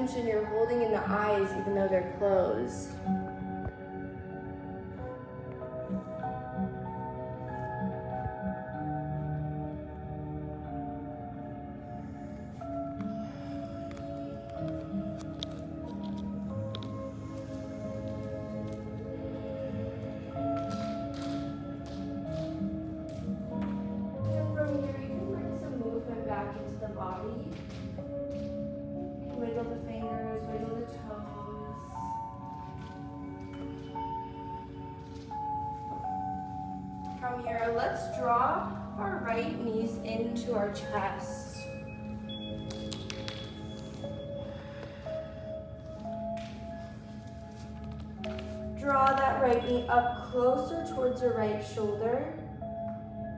tension you're holding in the eyes even though they're closed. Wiggle the fingers, wiggle the toes. From here, let's draw our right knees into our chest. Draw that right knee up closer towards your right shoulder.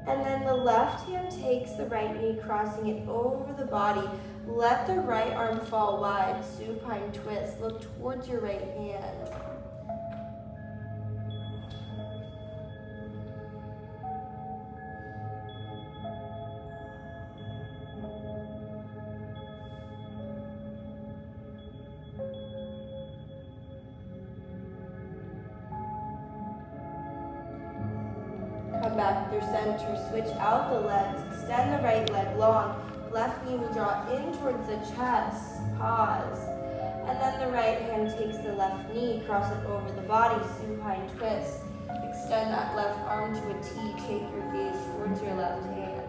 And then the left hand takes the right knee, crossing it over the body. Let the right arm fall wide, supine twist. Look towards your right hand. Come back through center, switch out the legs, extend the right leg long. Left knee will draw in towards the chest, pause. And then the right hand takes the left knee, cross it over the body, supine twist. Extend that left arm to a T, take your gaze towards your left hand.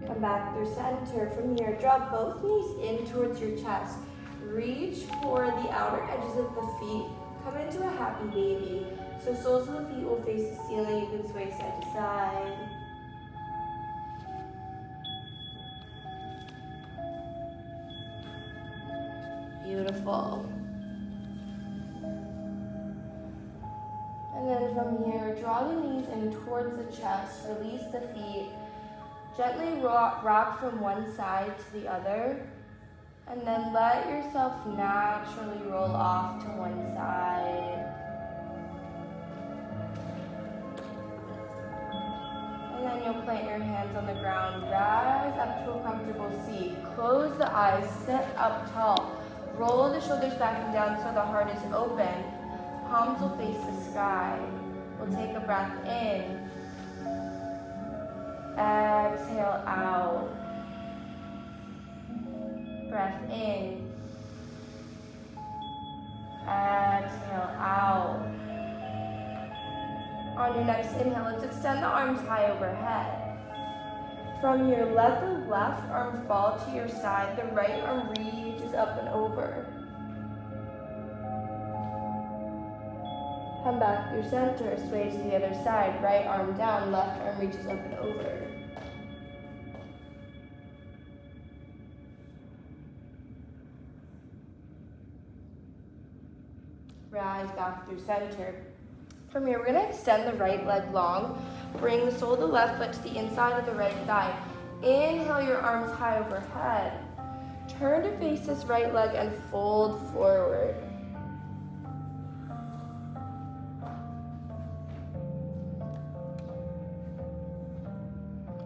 Come back through center. From here, draw both knees in towards your chest. Reach for the outer edges of the feet. Come into a happy baby. So soles of the feet will face the ceiling. You can sway side to side. Beautiful. And then from here, draw the knees in towards the chest. Release the feet. Gently rock from one side to the other, and then let yourself naturally roll off to one side. And then you'll plant your hands on the ground, rise up to a comfortable seat. Close the eyes, sit up tall. Roll the shoulders back and down so the heart is open. Palms will face the sky. We'll take a breath in. Exhale out. Breath in. Exhale out. On your next inhale, let's extend the arms high overhead. From here, let the left arm fall to your side. The right arm reaches up and over. Come back through center, sway to the other side. Right arm down, left arm reaches up and over. Rise back through center. From here, we're going to extend the right leg long. Bring the sole of the left foot to the inside of the right thigh. Inhale your arms high overhead. Turn to face this right leg and fold forward.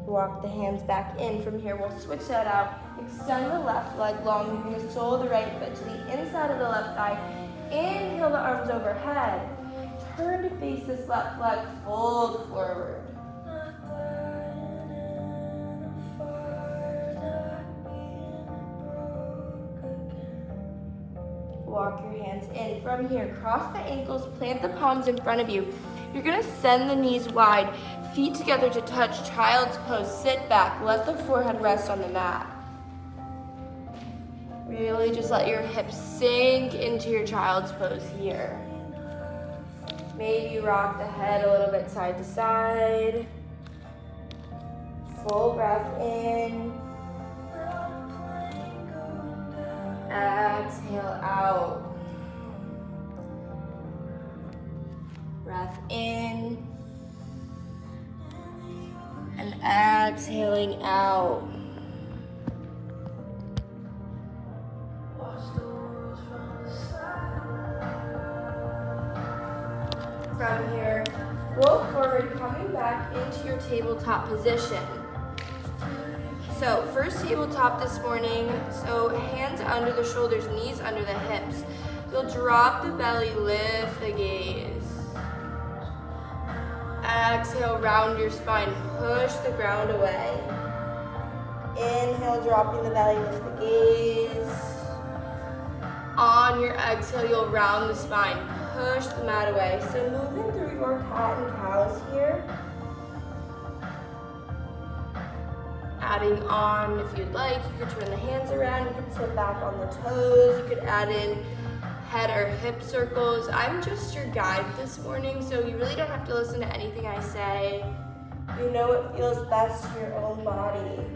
Walk the hands back in. From here, we'll switch that out. Extend the left leg long. Bring the sole of the right foot to the inside of the left thigh. Inhale the arms overhead. Turn to face this left leg. Fold forward. Walk your hands in. From here, cross the ankles, plant the palms in front of you. You're going to send the knees wide, feet together to touch, child's pose. Sit back, let the forehead rest on the mat. Really just let your hips sink into your child's pose here. Maybe rock the head a little bit side to side. Full breath in. Exhale out. Breath in. And exhaling out. From here, roll forward, coming back into your tabletop position. So first tabletop this morning, so hands under the shoulders, knees under the hips. You'll drop the belly, lift the gaze. Exhale, round your spine, push the ground away. Inhale, dropping the belly, lift the gaze. On your exhale, you'll round the spine, push the mat away. So moving through your cat and cows here. Adding on, if you'd like, you could turn the hands around, you could sit back on the toes, you could add in head or hip circles. I'm just your guide this morning, so you really don't have to listen to anything I say. You know what feels best to your own body.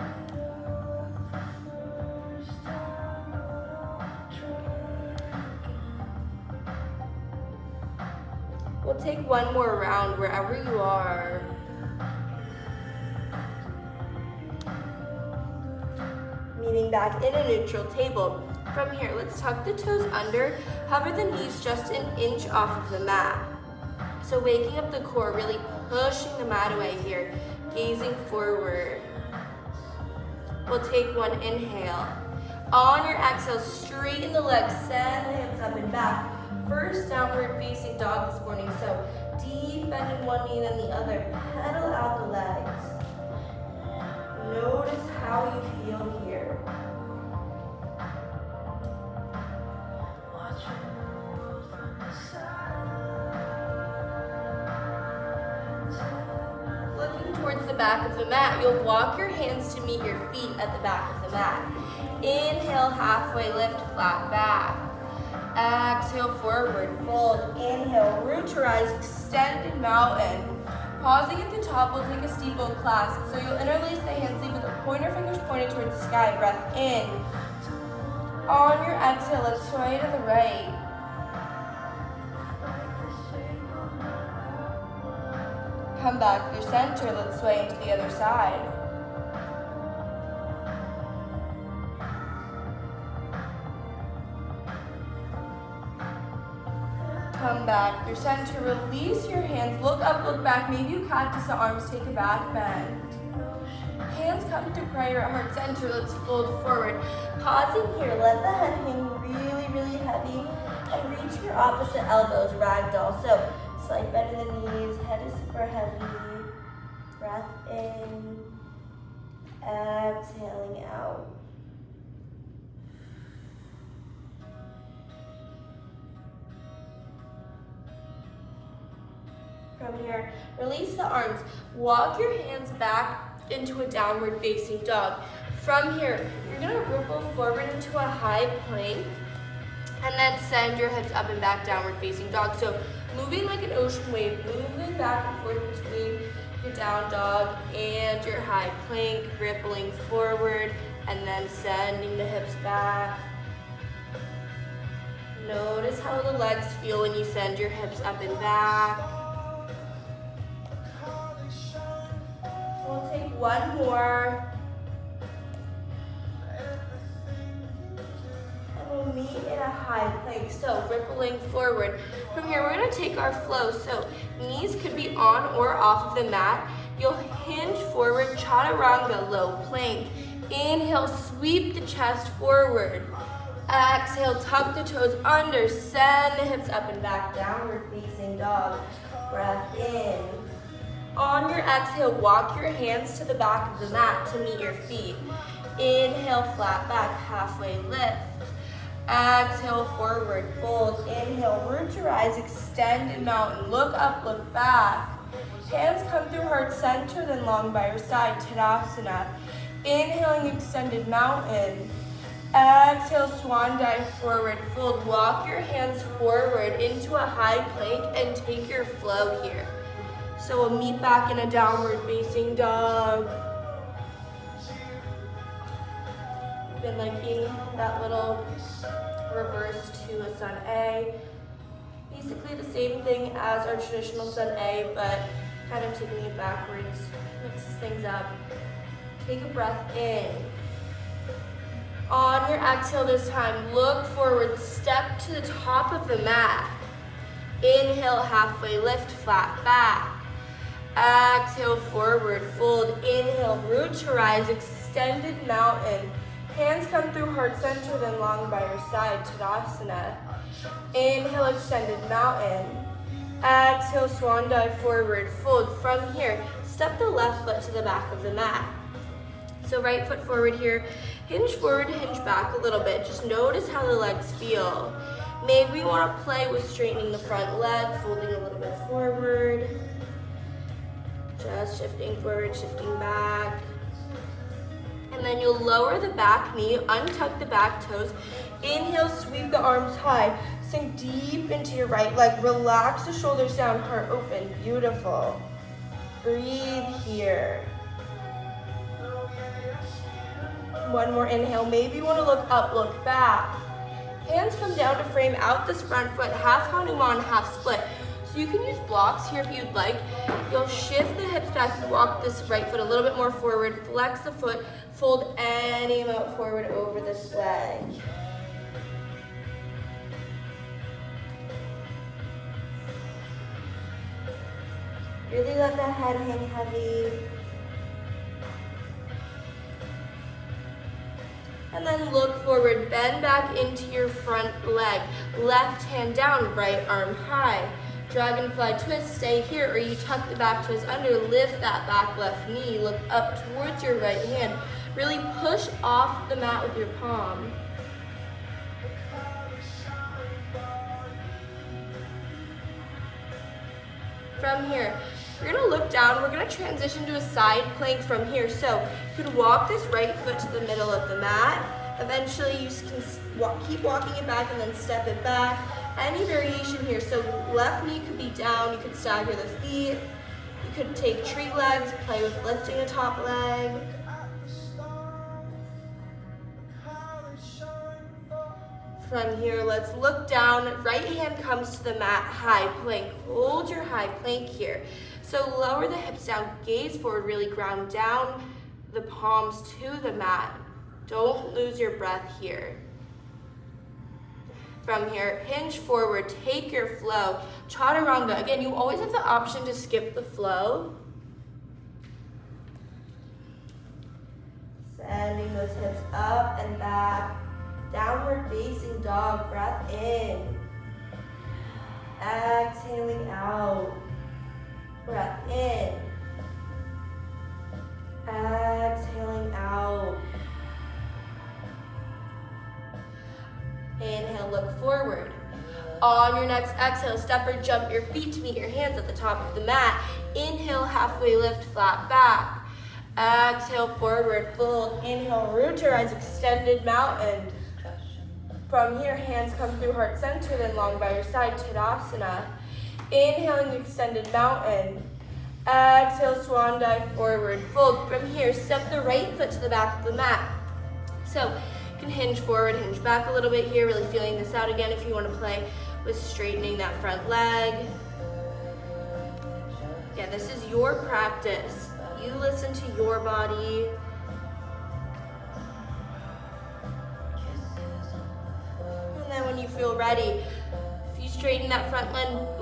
We'll take one more round wherever you are. Meeting back in a neutral table. From here, let's tuck the toes under, hover the knees just an inch off of the mat. So waking up the core, really pushing the mat away here, gazing forward. We'll take one inhale. On your exhale, straighten the legs, send the hips up and back. First downward facing dog this morning, so deep bend in one knee then the other. Pedal out the legs. Notice how you feel here. Looking towards the back of the mat, you'll walk your hands to meet your feet at the back of the mat. Inhale, halfway lift, flat back. Exhale, forward fold. Inhale, root to rise, extended mountain. Pausing at the top, we'll take a steeple clasp. So you'll interlace the hands, leave with the pointer fingers pointed towards the sky. Breath in. On your exhale, let's sway to the right. Come back through center, let's sway into the other side. Come back through center, release your hands, look up, look back, maybe you cactus the arms, take a back bend. Hands come to prayer at heart center, let's fold forward. Pausing here, let the head hang really, really heavy and reach your opposite elbows, ragdoll. So slight bend in the knees, head is super heavy. Breath in, exhaling out. From here, release the arms. Walk your hands back into a downward facing dog. From here, you're gonna ripple forward into a high plank and then send your hips up and back, downward facing dog. So moving like an ocean wave, moving back and forth between your down dog and your high plank, rippling forward and then sending the hips back. Notice how the legs feel when you send your hips up and back. We'll take one more. And we'll meet in a high plank. So rippling forward. From here, we're gonna take our flow. So knees could be on or off of the mat. You'll hinge forward, chaturanga, low plank. Inhale, sweep the chest forward. Exhale, tuck the toes under, send the hips up and back, downward facing dog. Breath in. On your exhale, walk your hands to the back of the mat to meet your feet. Inhale, flat back, halfway lift. Exhale, forward fold. Inhale, root to rise, extended mountain. Look up, look back. Hands come through heart center, then long by your side, Tadasana. Inhaling, extended mountain. Exhale, swan dive, forward fold. Walk your hands forward into a high plank and take your flow here. So we'll meet back in a downward facing dog. Been liking that little reverse to a sun A. These basically the same thing as our traditional sun A, but kind of taking it backwards, mixes things up. Take a breath in. On your exhale this time, look forward, step to the top of the mat. Inhale, halfway lift, flat back. Exhale, forward fold. Inhale, root to rise, extended mountain. Hands come through heart center, then long by your side, Tadasana. Inhale, extended mountain. Exhale, swan dive, forward fold. From here, step the left foot to the back of the mat. So right foot forward here, hinge forward, hinge back a little bit. Just notice how the legs feel. Maybe we want to play with straightening the front leg, folding a little bit forward. Just shifting forward, shifting back. And then you'll lower the back knee, untuck the back toes. Inhale, sweep the arms high. Sink deep into your right leg. Relax the shoulders down, heart open. Beautiful. Breathe here. One more inhale. Maybe you want to look up, look back. Hands come down to frame out this front foot, half Hanuman, half split. So you can use blocks here if you'd like. You'll shift the hips back, walk this right foot a little bit more forward, flex the foot, fold any amount forward over this leg. Really let the head hang heavy. And then look forward, bend back into your front leg. Left hand down, right arm high. Dragonfly twist, stay here, or you tuck the back toes under, lift that back left knee, look up towards your right hand. Really push off the mat with your palm. From here, you're gonna look down, we're gonna transition to a side plank from here. So you can walk this right foot to the middle of the mat. Eventually you can keep walking it back and then step it back. Any variation here, so left knee could be down, you could stagger the feet. You could take tree legs, play with lifting the top leg. From here, let's look down. Right hand comes to the mat, high plank. Hold your high plank here. So lower the hips down, gaze forward, really ground down the palms to the mat. Don't lose your breath here. From here, hinge forward, take your flow. Chaturanga, again, you always have the option to skip the flow. Sending those hips up and back. Downward facing dog, breath in. Exhaling out. Breath in. Exhaling out. Inhale, look forward. On your next exhale, step or jump your feet to meet your hands at the top of the mat. Inhale, halfway lift, flat back. Exhale, forward fold. Inhale, root to rise, extended mountain. From here, hands come through heart center, then long by your side, Tadasana. Inhaling, extended mountain. Exhale, swan dive, forward fold. From here, step the right foot to the back of the mat. So you can hinge forward, hinge back a little bit here, really feeling this out again if you want to play with straightening that front leg. Yeah, this is your practice. You listen to your body. And then when you feel ready, if you straighten that front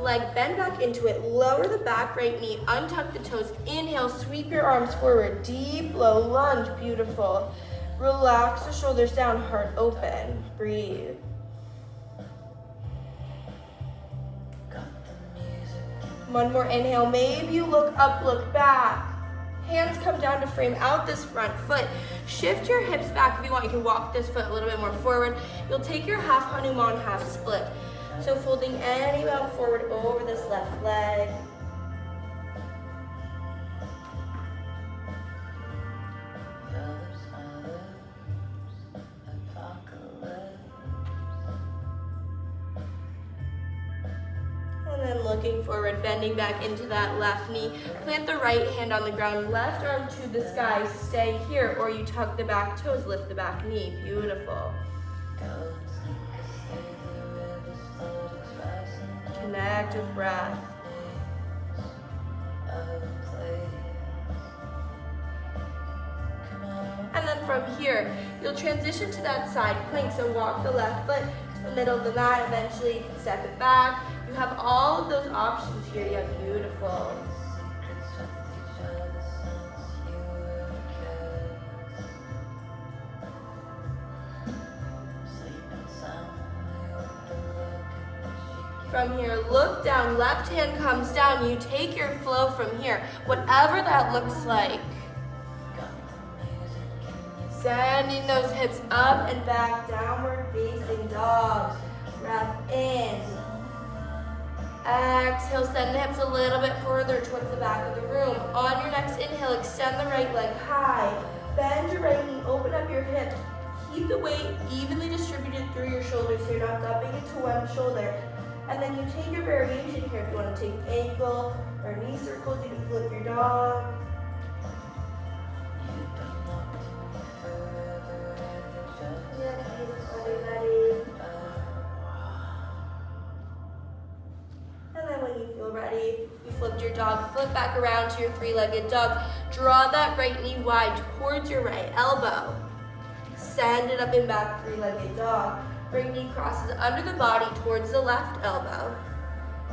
leg, bend back into it, lower the back right knee, untuck the toes, inhale, sweep your arms forward, deep, low lunge, beautiful. Relax the shoulders down, heart open, breathe. One more inhale, maybe you look up, look back. Hands come down to frame out this front foot. Shift your hips back if you want. You can walk this foot a little bit more forward. You'll take your half Hanuman, half split. So folding any amount forward over this left leg. And then looking forward, bending back into that left knee. Plant the right hand on the ground, left arm to the sky. Stay here, or you tuck the back toes, lift the back knee. Beautiful. You can Connect with breath. And then from here, you'll transition to that side plank. So walk the left foot to the middle of the mat. Eventually, you can step it back. You have all of those options here. Yeah, beautiful. From here, look down, left hand comes down. You take your flow from here, whatever that looks like. Sending those hips up and back, downward facing dog. Breath in. Exhale, send the hips a little bit further towards the back of the room. On your next inhale, extend the right leg high. Bend your right knee, open up your hips. Keep the weight evenly distributed through your shoulders so you're not dumping into one shoulder. And then you take your variation here. If you want to take ankle or knee circles, you can flip your dog. And then when you feel ready, you flipped your dog, flip back around to your three-legged dog. Draw that right knee wide towards your right elbow. Send it up and back, three-legged dog. Right knee crosses under the body towards the left elbow.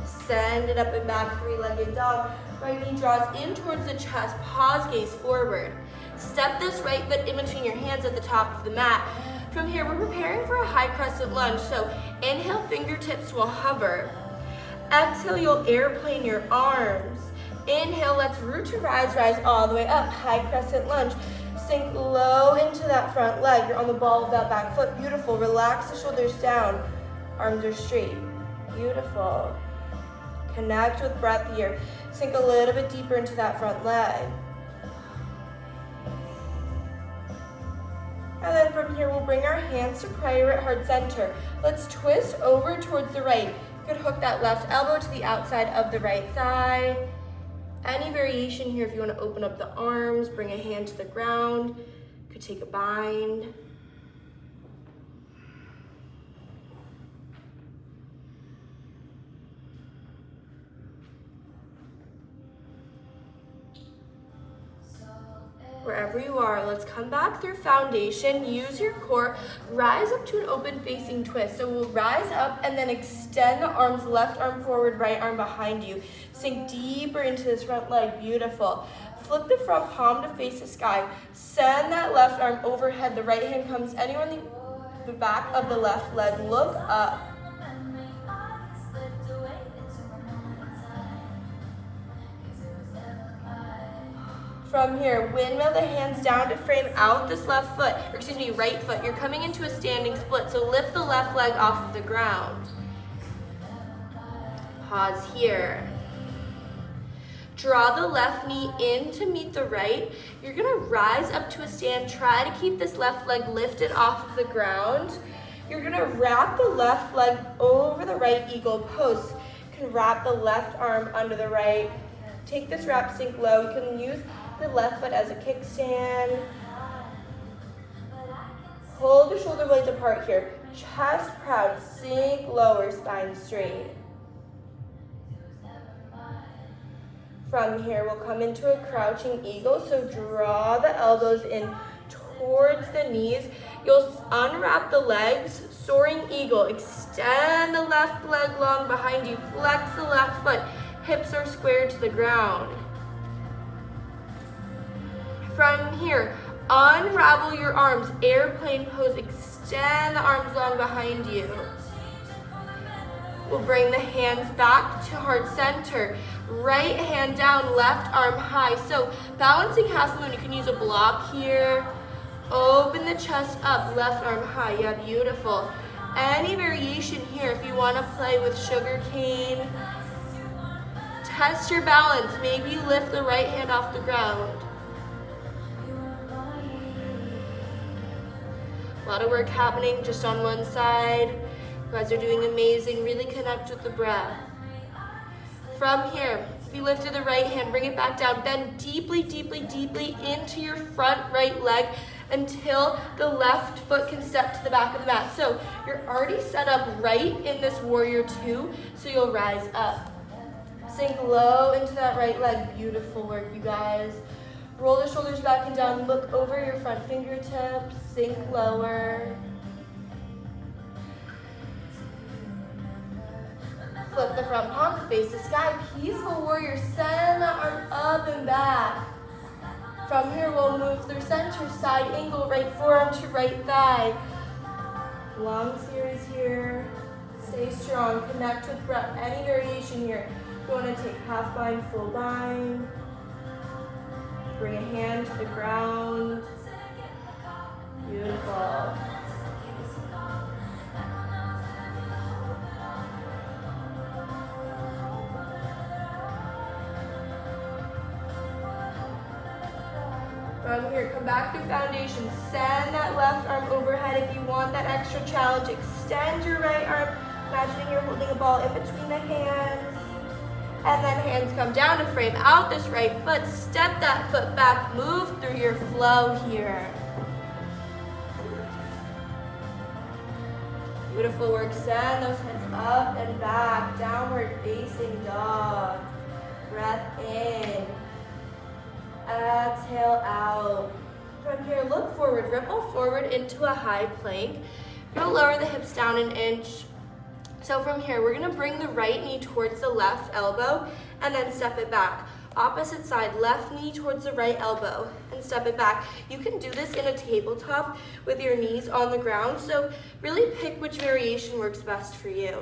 Send it up and back, three-legged dog. Right knee draws in towards the chest, pause, gaze forward. Step this right foot in between your hands at the top of the mat. From here, we're preparing for a high crescent lunge. So inhale, fingertips will hover. Exhale, you'll airplane your arms. Inhale, let's root to rise, rise all the way up. High crescent lunge. Sink low into that front leg. You're on the ball of that back foot. Beautiful. Relax the shoulders down. Arms are straight. Beautiful. Connect with breath here. Sink a little bit deeper into that front leg. And then from here, we'll bring our hands to prayer at heart center. Let's twist over towards the right. You could hook that left elbow to the outside of the right thigh. Any variation here, if you want to open up the arms, bring a hand to the ground. You could take a bind. Wherever you are, let's come back through foundation. Use your core. Rise up to an open facing twist. So we'll rise up and then extend the arms, left arm forward, right arm behind you. Sink deeper into this front leg. Beautiful. Flip the front palm to face the sky. Send that left arm overhead. The right hand comes anywhere on the back of the left leg. Look up. From here, windmill the hands down to frame out this left foot, or excuse me, right foot. You're coming into a standing split, so lift the left leg off of the ground. Pause here. Draw the left knee in to meet the right. You're gonna rise up to a stand. Try to keep this left leg lifted off of the ground. You're gonna wrap the left leg over the right eagle pose. You can wrap the left arm under the right. Take this wrap, sink low. You can use the left foot as a kickstand. Hold the shoulder blades apart here. Chest proud, sink lower, spine straight. From here, we'll come into a crouching eagle. So draw the elbows in towards the knees. You'll unwrap the legs, soaring eagle. Extend the left leg long behind you. Flex the left foot. Hips are squared to the ground. From here, unravel your arms, airplane pose, extend the arms long behind you. We'll bring the hands back to heart center. Right hand down, left arm high. So balancing half moon, you can use a block here. Open the chest up, left arm high. Yeah, beautiful. Any variation here if you want to play with sugar cane. Test your balance. Maybe you lift the right hand off the ground. A lot of work happening just on one side. You guys are doing amazing. Really connect with the breath. From here, if you lifted the right hand, bring it back down. Bend deeply, deeply, deeply into your front right leg. until the left foot can step to the back of the mat. So you're already set up right in this warrior two, so you'll rise up. Sink low into that right leg. Beautiful work, you guys. Roll the shoulders back and down. Look over your front fingertips. Sink lower. Flip the front palm to face the sky. Peaceful warrior. Send that arm up and back. From here, we'll move through center, side angle, right forearm to right thigh. Long series here. Stay strong. Connect with breath. Any variation here. You want to take half bind, full bind. Bring a hand to the ground. Beautiful. From here, come back to foundation. Send that left arm overhead. If you want that extra challenge, extend your right arm. Imagining you're holding a ball in between the hands. And then hands come down to frame out this right foot. Step that foot back. Move through your flow here. Beautiful work. Send those hands up and back. Downward facing dog. Breath in. Exhale out. From here, look forward. Ripple forward into a high plank. You'll lower the hips down an inch. So from here, we're gonna bring the right knee towards the left elbow and then step it back. Opposite side, left knee towards the right elbow and step it back. You can do this in a tabletop with your knees on the ground, so really pick which variation works best for you.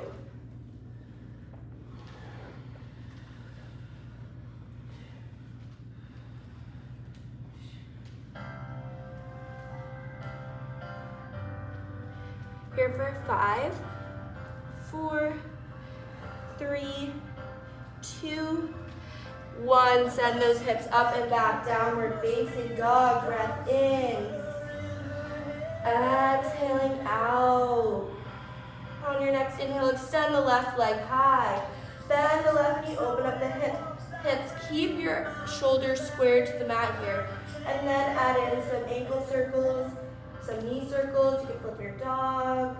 Here for 5, 4, 3, 2, 1. Send those hips up and back, downward facing dog. Breath in. Exhaling out. On your next inhale, extend the left leg high. Bend the left knee, open up the hips. Keep your shoulders squared to the mat here. And then add in some ankle circles, some knee circles. You can flip your dog.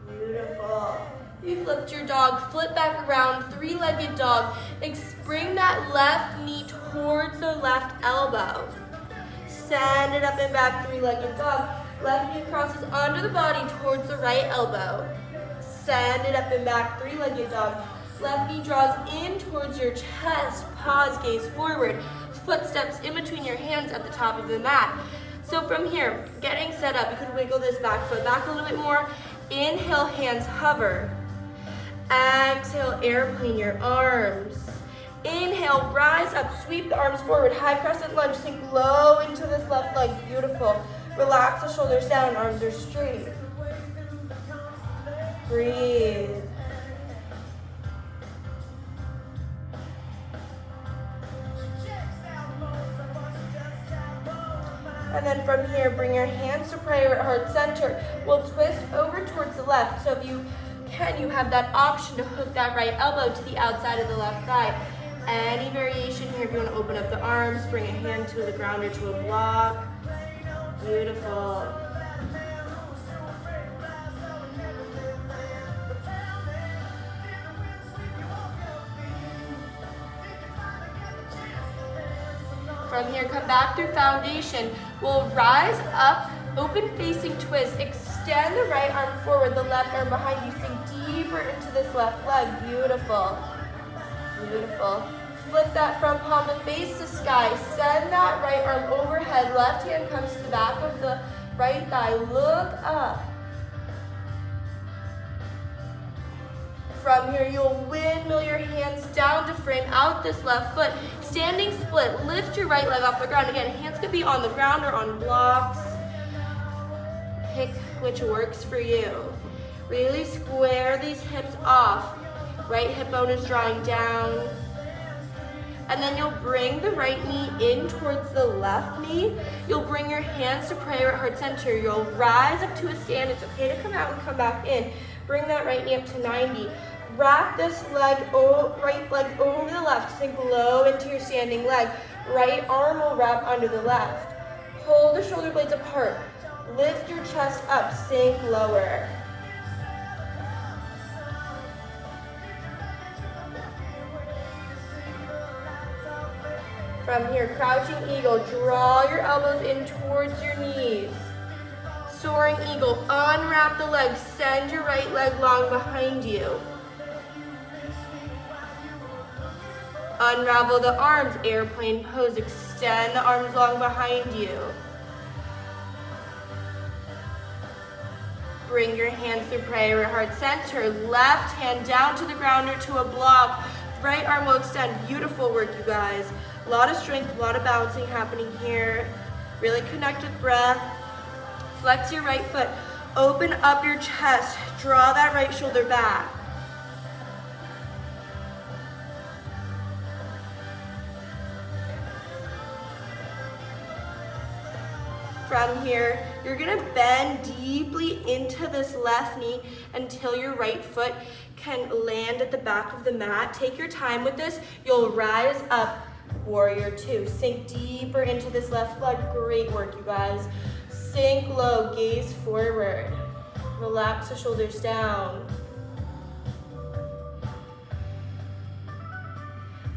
Beautiful. You flipped your dog, flip back around, three-legged dog. Bring that left knee towards the left elbow. Send it up and back, three-legged dog. Left knee crosses under the body towards the right elbow. Send it up and back, three-legged dog. Left knee draws in towards your chest. Pause, gaze forward. Footsteps in between your hands at the top of the mat. So from here, getting set up, you can wiggle this back foot back a little bit more. Inhale, hands hover. Exhale, airplane your arms. Inhale, rise up, sweep the arms forward. High crescent lunge, sink low into this left leg. Beautiful. Relax the shoulders down, arms are straight. Breathe. And then from here, bring your hands to prayer at heart center. We'll twist over towards the left. So if you can, you have that option to hook that right elbow to the outside of the left thigh. Any variation here, if you want to open up the arms, bring a hand to the ground or to a block. Beautiful. From here, come back through foundation. We'll rise up, open facing twist. Extend the right arm forward, the left arm behind you. Sink deeper into this left leg. Beautiful. Beautiful. Flip that front palm to face the sky. Send that right arm overhead. Left hand comes to the back of the right thigh. Look up. From here, you'll windmill your hands down to frame out this left foot. Standing split, lift your right leg off the ground. Again, hands could be on the ground or on blocks. Pick which works for you. Really square these hips off. Right hip bone is drawing down. And then you'll bring the right knee in towards the left knee. You'll bring your hands to prayer at heart center. You'll rise up to a stand. It's okay to come out and come back in. Bring that right knee up to 90. Wrap this leg, right leg over the left. Sink low into your standing leg. Right arm will wrap under the left. Pull the shoulder blades apart. Lift your chest up. Sink lower. From here, crouching eagle. Draw your elbows in towards your knees. Soaring eagle. Unwrap the legs. Send your right leg long behind you. Unravel the arms, airplane pose. Extend the arms long behind you. Bring your hands through prayer at heart center. Left hand down to the ground or to a block. Right arm will extend. Beautiful work, you guys. A lot of strength, a lot of balancing happening here. Really connect with breath. Flex your right foot. Open up your chest. Draw that right shoulder back. From here, you're gonna bend deeply into this left knee until your right foot can land at the back of the mat. Take your time with this. You'll rise up, warrior two. Sink deeper into this left leg. Great work, you guys. Sink low, gaze forward. Relax the shoulders down.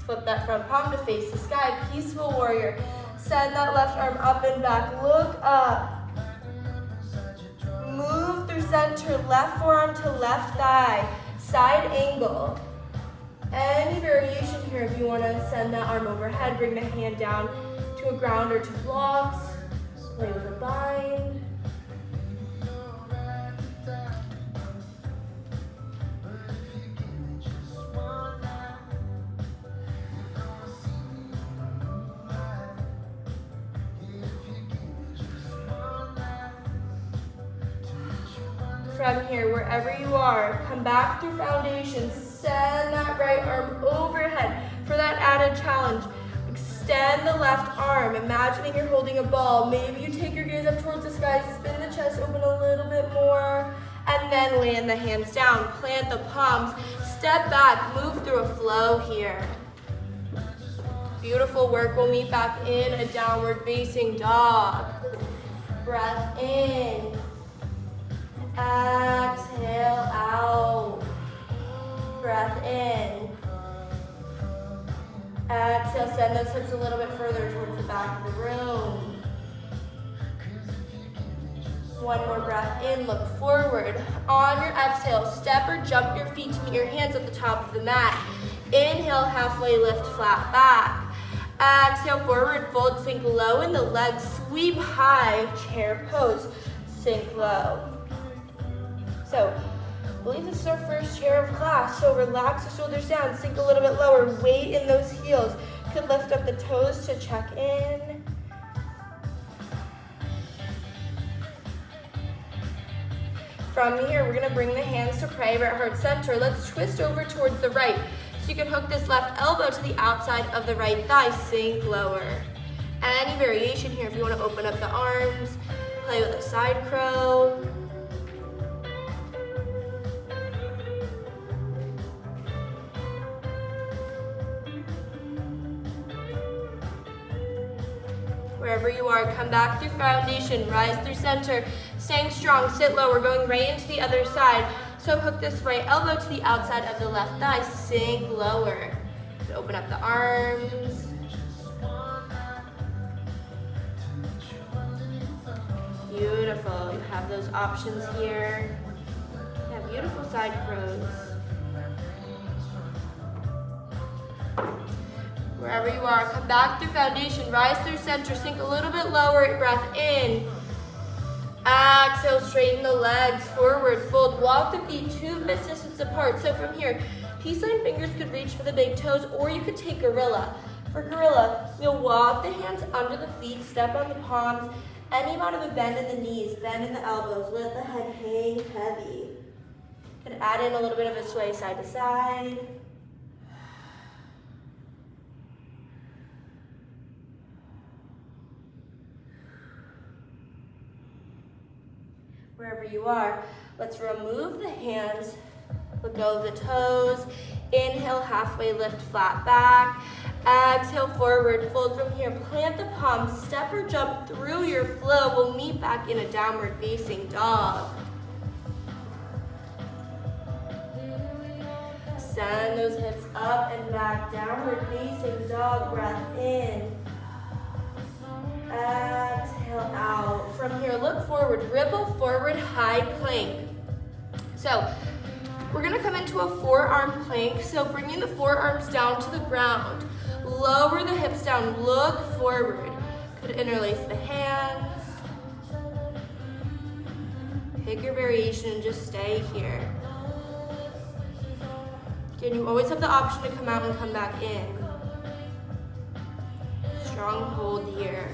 Flip that front palm to face the sky. Peaceful warrior. Send that left arm up and back. Look up. Move through center. Left forearm to left thigh. Side angle. Any variation here if you want to send that arm overhead. Bring the hand down to a ground or to blocks. Play with a bind. From here, wherever you are, come back through foundation. Send that right arm overhead for that added challenge. Extend the left arm, imagining you're holding a ball. Maybe you take your gaze up towards the sky, spin the chest open a little bit more, and then land the hands down. Plant the palms, step back, move through a flow here. Beautiful work. We'll meet back in a downward facing dog. Breath in. Exhale out. Breath in. Exhale, send those hips a little bit further towards the back of the room. One more breath in, look forward. On your exhale, step or jump your feet to meet your hands at the top of the mat. Inhale, halfway lift, flat back. Exhale, forward fold, sink low in the legs, sweep high, chair pose, sink low. So, I believe this is our first chair of class, so relax the shoulders down, sink a little bit lower, weight in those heels. You could lift up the toes to check in. From here, we're gonna bring the hands to prayer at heart center. Let's twist over towards the right. So you can hook this left elbow to the outside of the right thigh, sink lower. Any variation here, if you wanna open up the arms, play with a side crow. Wherever you are, come back through foundation, rise through center, staying strong, sit low. We're going right into the other side. So hook this right elbow to the outside of the left thigh, sink lower. Open up the arms. Beautiful, you have those options here. Yeah, beautiful side crows. Wherever you are, come back through foundation, rise through center, sink a little bit lower, breath in. Exhale, straighten the legs, forward fold, walk the feet 2 fist distance apart. So from here, peace sign fingers could reach for the big toes, or you could take gorilla. For gorilla, you'll walk the hands under the feet, step on the palms, any amount of a bend in the knees, bend in the elbows, let the head hang heavy. Could add in a little bit of a sway side to side. wherever you are. Let's remove the hands, let go of the toes. Inhale, halfway lift, flat back. Exhale, forward fold from here. Plant the palms, step or jump through your flow. We'll meet back in a downward facing dog. Send those hips up and back, downward facing dog, breath in. Exhale out. From here, look forward, ripple forward, high plank. So, we're gonna come into a forearm plank. So bringing the forearms down to the ground. Lower the hips down, look forward. Could interlace the hands. Pick your variation and just stay here. Again, you always have the option to come out and come back in. Strong hold here.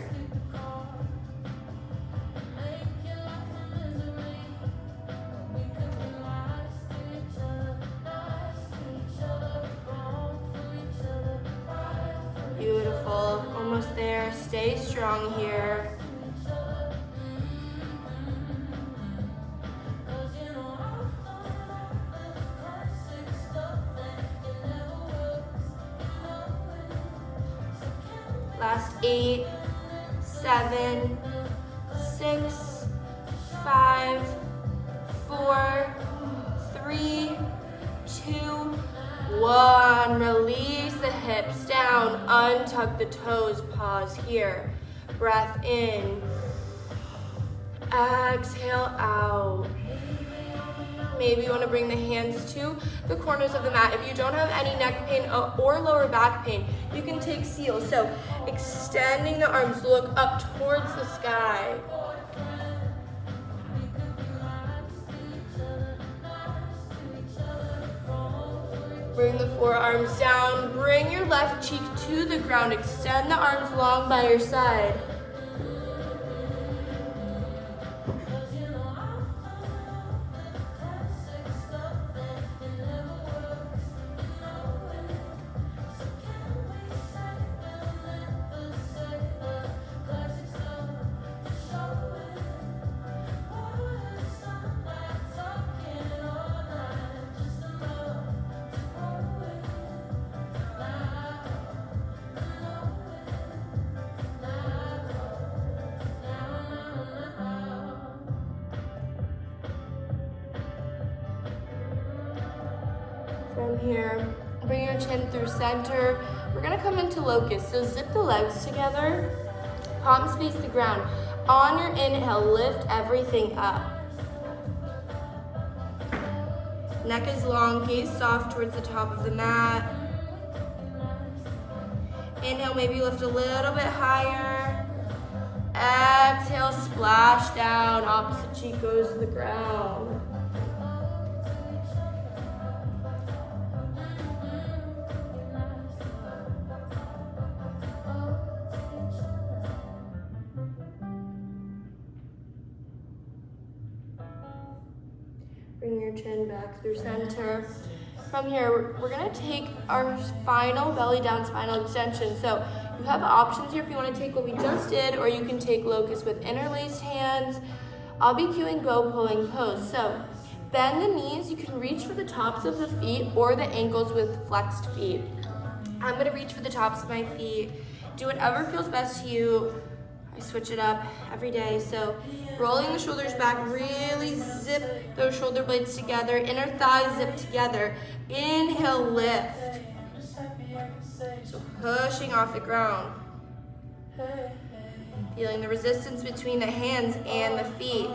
Beautiful, almost there. Stay strong here. Last 8, 7, 6, 5, 4, 3, 2, 1. Release the hips down, untuck the toes, pause here. Breath in. Exhale out. Maybe you want to bring the hands to the corners of the mat. If you don't have any neck pain or lower back pain, you can take seal. So extending the arms, look up towards the sky. Bring the forearms down. Bring your left cheek to the ground. Extend the arms long by your side. From here, bring your chin through center. We're gonna come into locust. So zip the legs together, palms face the ground. On your inhale, lift everything up. Neck is long, gaze soft towards the top of the mat. Inhale, maybe lift a little bit higher. Exhale, splash down, opposite cheek goes to the ground. Bring your chin back through center. From here, we're gonna take our final belly down spinal extension. So you have options here if you wanna take what we just did, or you can take locust with interlaced hands. I'll be cueing bow pulling pose. So bend the knees, you can reach for the tops of the feet or the ankles with flexed feet. I'm gonna reach for the tops of my feet. Do whatever feels best to you. I switch it up every day. So rolling the shoulders back, really zip those shoulder blades together. Inner thighs zip together. Inhale, lift. So pushing off the ground. Feeling the resistance between the hands and the feet.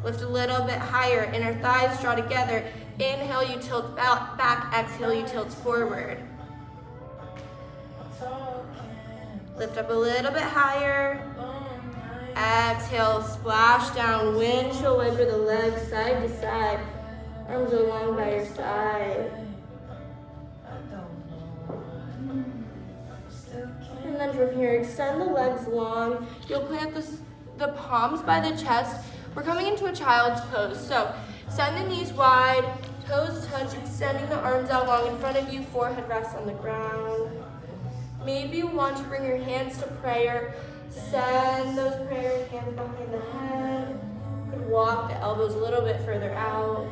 Lift a little bit higher. Inner thighs draw together. Inhale, you tilt back. Exhale, you tilt forward. Lift up a little bit higher. Exhale, splash down, windshield wiper the legs side to side. Arms along by your side. And then from here, extend the legs long. You'll plant the palms by the chest. We're coming into a child's pose. So send the knees wide, toes touch, extending the arms out long in front of you, forehead rests on the ground. Maybe you want to bring your hands to prayer. Send those prayer hands behind the head. Walk the elbows a little bit further out.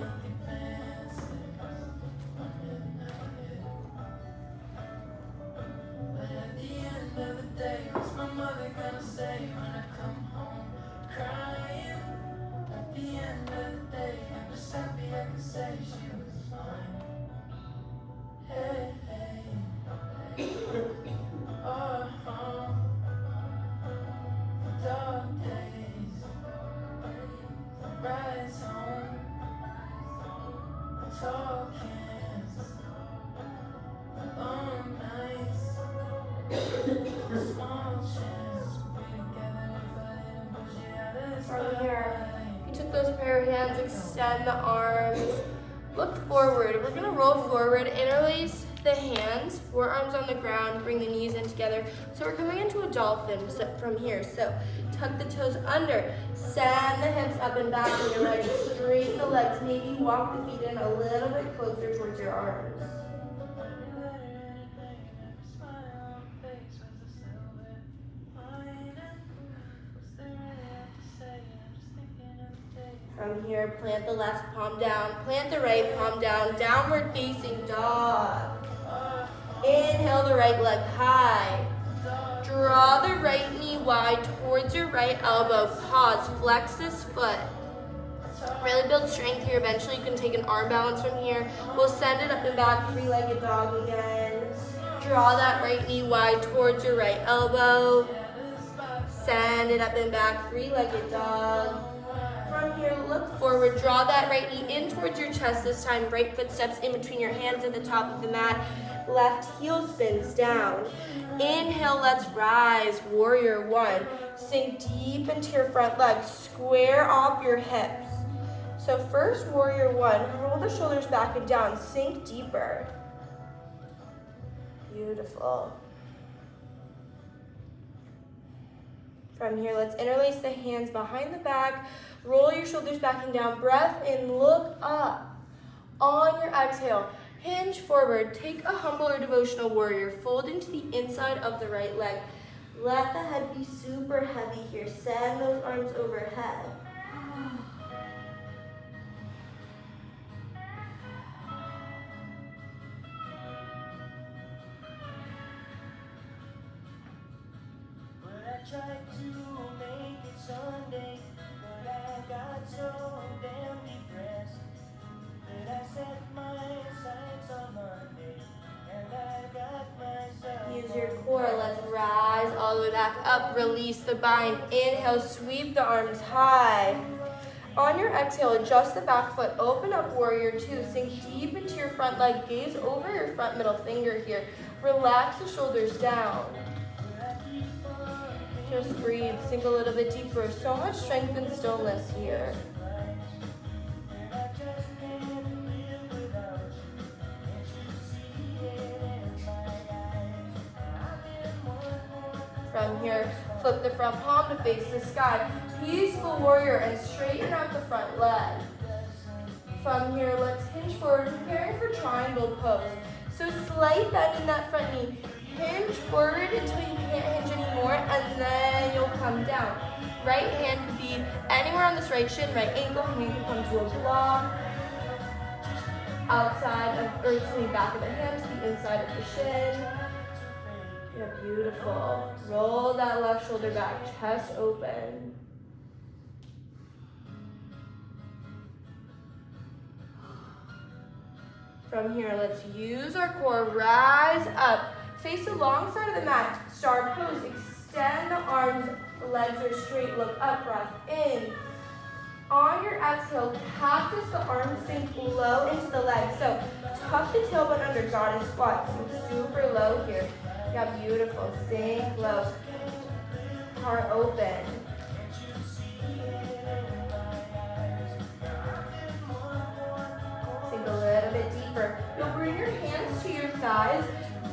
From here, you took those pair of hands, extend the arms, look forward. We're gonna roll forward, interlace the hands, forearms on the ground, bring the knees in together. So we're coming into a dolphin from here. So tuck the toes under, send the hips up and back when you're ready. Straighten the legs, maybe walk the feet in a little bit closer towards your arms. From here, plant the left palm down, plant the right palm down, downward facing dog. Inhale the right leg high. Draw the right knee wide towards your right elbow. Pause, flex this foot. Really build strength here. Eventually you can take an arm balance from here. We'll send it up and back, three-legged dog again. Draw that right knee wide towards your right elbow. Send it up and back, three-legged dog. From here, look forward, draw that right knee in towards your chest this time. Right foot steps in between your hands at the top of the mat. Left heel spins down. Inhale, let's rise, warrior one. Sink deep into your front leg, square off your hips. So first, warrior one, roll the shoulders back and down, sink deeper. Beautiful. From here, let's interlace the hands behind the back. Roll your shoulders back and down. Breath in, look up. On your exhale, hinge forward. Take a humble or devotional warrior. Fold into the inside of the right leg. Let the head be super heavy here. Send those arms overhead. Tried to make it Sunday, but I got so damn depressed that I set my sights on Monday, and I got myself. Use your core. Let's rise all the way back up. Release the bind. Inhale, sweep the arms high. On your exhale, adjust the back foot. Open up warrior two. Sink deep into your front leg. Gaze over your front middle finger here. Relax the shoulders down. Just breathe, sink a little bit deeper. So much strength and stillness here. From here, flip the front palm to face the sky. Peaceful warrior and straighten out the front leg. From here, let's hinge forward, preparing for triangle pose. So slight bend in that front knee. Hinge forward until you can't hinge anymore, and then you'll come down. Right hand could be anywhere on this right shin, right ankle. Hand can come to a block. Outside of, or excuse me, back of the hand to the inside of the shin. Yeah, beautiful. Roll that left shoulder back, chest open. From here, let's use our core, rise up. Face the long side of the mat, star pose, extend the arms, legs are straight, look up, breath in. On your exhale, cactus the arms sink low into the legs. So tuck the tailbone under, goddess squat, sink super low here. Yeah, beautiful, sink low, heart open. Sink a little bit deeper. You'll bring your hands to your thighs.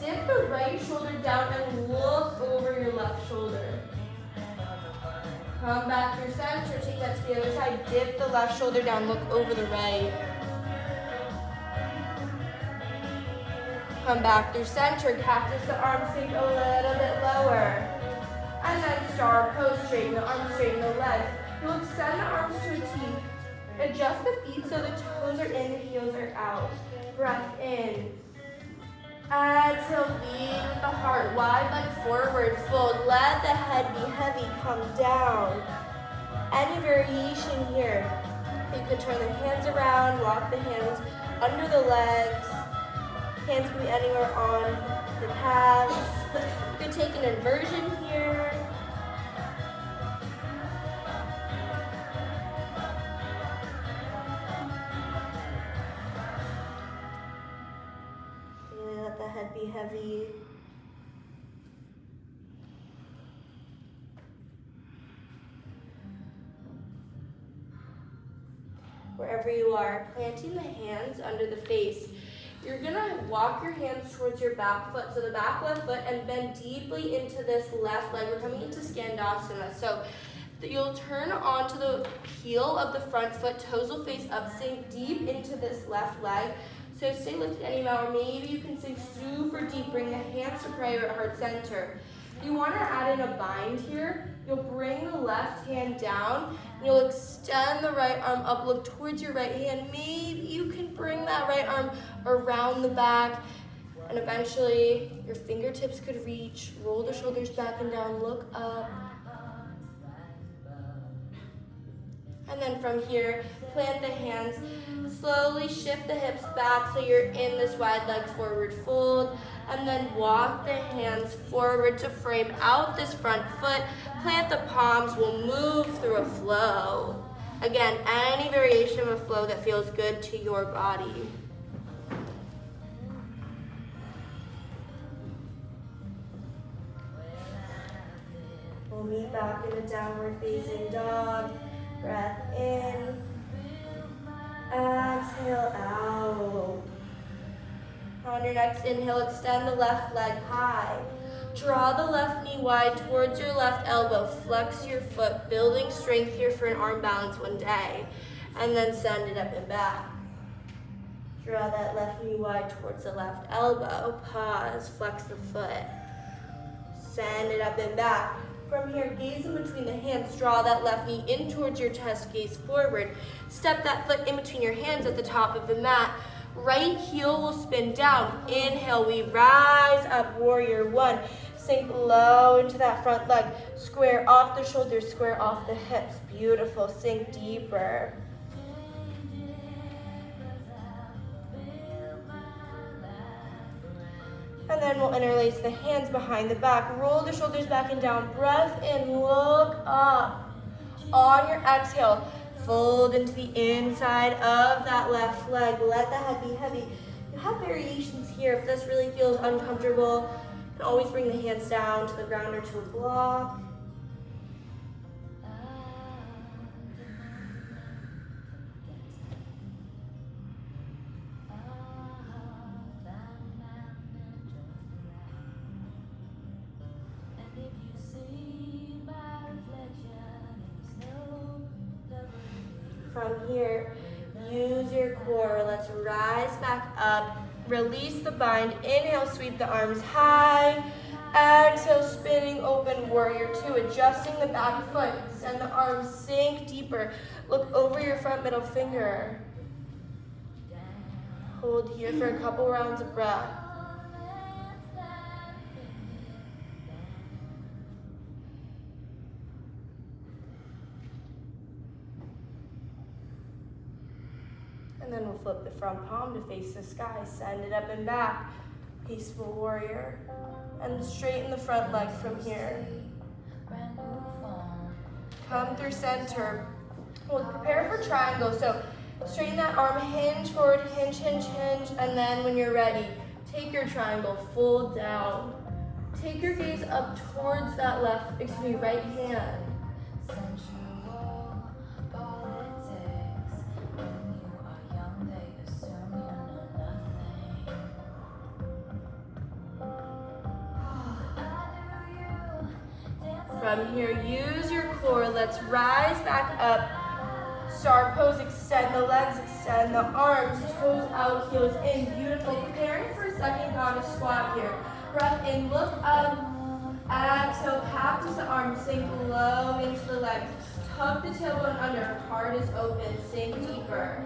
Dip the right shoulder down and look over your left shoulder. Come back through center, take that to the other side. Dip the left shoulder down, look over the right. Come back through center, cactus the arms, sink a little bit lower. And then star pose, straighten the arms, straighten the legs. You'll extend the arms to a T. Adjust the feet so the toes are in, the heels are out. Breath in. Exhale, lean with the heart. Wide leg forward, fold. Let the head be heavy, come down. Any variation here. You can turn the hands around, walk the hands under the legs. Hands can be anywhere on the calves. You can take an inversion here. Really let the head be heavy. Wherever you are, planting the hands under the face. You're gonna walk your hands towards your back foot, so the back left foot, and bend deeply into this left leg. We're coming into Skandasana. So you'll turn onto the heel of the front foot, toes will face up, sink deep into this left leg. So stay lifted any amount, or maybe you can sink super deep, bring the hands to prayer at heart center. You wanna add in a bind here. You'll bring the left hand down, and you'll extend the right arm up, look towards your right hand. Maybe you can bring that right arm around the back, and eventually your fingertips could reach. Roll the shoulders back and down, look up. And then from here, plant the hands. Slowly shift the hips back so you're in this wide leg forward fold. And then walk the hands forward to frame out this front foot. Plant the palms, we'll move through a flow. Again, any variation of a flow that feels good to your body. We'll meet back in a downward facing dog. Breath in. Exhale out. On your next inhale, extend the left leg high. Draw the left knee wide towards your left elbow. Flex your foot, building strength here for an arm balance one day. And then send it up and back. Draw that left knee wide towards the left elbow. Pause, flex the foot. Send it up and back. From here, gaze in between the hands. Draw that left knee in towards your chest, gaze forward. Step that foot in between your hands at the top of the mat. Right heel will spin down. Inhale, we rise up, warrior one. Sink low into that front leg. Square off the shoulders, square off the hips. Beautiful, sink deeper. And then we'll interlace the hands behind the back. Roll the shoulders back and down. Breath in, look up. On your exhale, fold into the inside of that left leg. Let the head be heavy. You have variations here. If this really feels uncomfortable, you can always bring the hands down to the ground or to a block. From here, use your core. Let's rise back up. Release the bind. Inhale, sweep the arms high. Exhale, spinning open, warrior two. Adjusting the back foot. Send the arms, sink deeper. Look over your front middle finger. Hold here for a couple rounds of breath. And then we'll flip the front palm to face the sky. Send it up and back. Peaceful warrior. And straighten the front leg from here. Come through center. We'll prepare for triangle. So straighten that arm, hinge forward, hinge, hinge, hinge. And then when you're ready, take your triangle, fold down. Take your gaze up towards that right hand. From here, use your core. Let's rise back up. Star pose, extend the legs, extend the arms, toes out, heels in. Beautiful. Preparing for a second goddess squat here. Breath in, look up. Exhale, cactus the arms, sink low into the legs. Tuck the tailbone under. Heart is open. Sink deeper.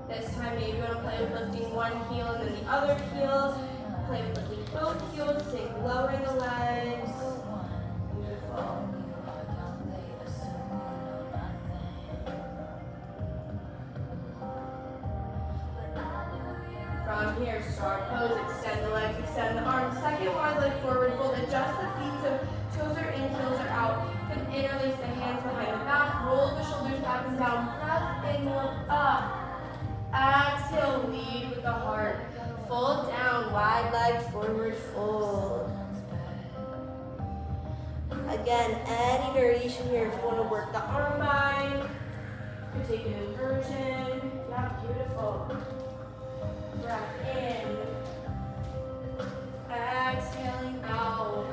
This time, maybe you want to play with lifting one heel and then the other heel. Play with lifting both heels. Sink lower in the legs. Beautiful. From here, start pose, extend the legs, extend the arms. Second wide leg forward fold, adjust the feet so toes are in, heels are out. Then interlace the hands behind the back, roll the shoulders back and down. Breath in, look up. Exhale, lead with the heart. Fold down, wide leg forward fold. Again, any variation here if you want to work the arm bind. You could take an inversion. Yeah, beautiful. Breath in. Exhaling out.